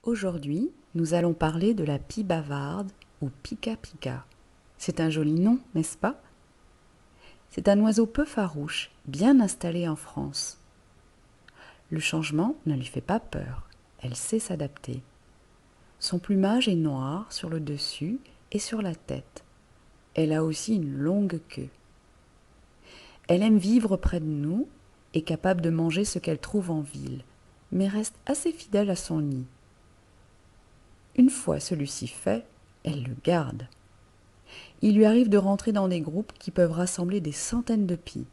Aujourd'hui, nous allons parler de la pie bavarde ou pica-pica. C'est un joli nom, n'est-ce pas? C'est un oiseau peu farouche, bien installé en France. Le changement ne lui fait pas peur, elle sait s'adapter. Son plumage est noir sur le dessus et sur la tête. Elle a aussi une longue queue. Elle aime vivre près de nous, est capable de manger ce qu'elle trouve en ville, mais reste assez fidèle à son nid. Une fois celui-ci fait, elle le garde. Il lui arrive de rentrer dans des groupes qui peuvent rassembler des centaines de pies.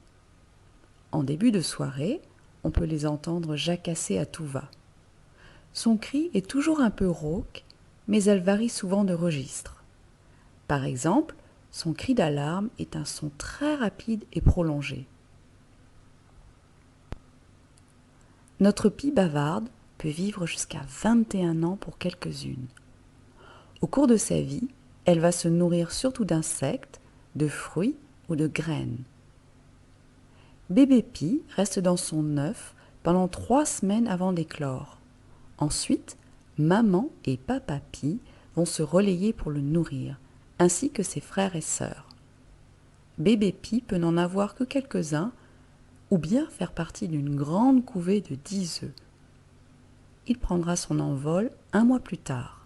En début de soirée, on peut les entendre jacasser à tout va. Son cri est toujours un peu rauque, mais elle varie souvent de registre. Par exemple, son cri d'alarme est un son très rapide et prolongé. Notre pie bavarde peut vivre jusqu'à 21 ans pour quelques-unes. Au cours de sa vie, elle va se nourrir surtout d'insectes, de fruits ou de graines. Bébé pie reste dans son œuf pendant 3 semaines avant d'éclore. Ensuite, maman et papa pie vont se relayer pour le nourrir, ainsi que ses frères et sœurs. Bébé pie peut n'en avoir que quelques-uns, ou bien faire partie d'une grande couvée de 10 œufs. Il prendra son envol un mois plus tard.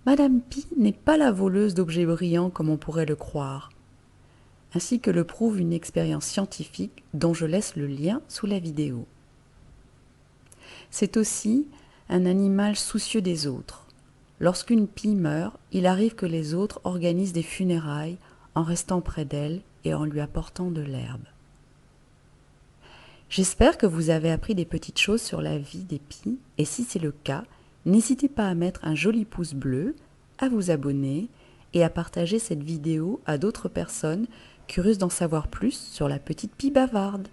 Madame Pie n'est pas la voleuse d'objets brillants comme on pourrait le croire, ainsi que le prouve une expérience scientifique dont je laisse le lien sous la vidéo. C'est aussi un animal soucieux des autres. Lorsqu'une pie meurt, il arrive que les autres organisent des funérailles en restant près d'elle et en lui apportant de l'herbe. J'espère que vous avez appris des petites choses sur la vie des pies et si c'est le cas, n'hésitez pas à mettre un joli pouce bleu, à vous abonner et à partager cette vidéo à d'autres personnes curieuses d'en savoir plus sur la petite pie bavarde.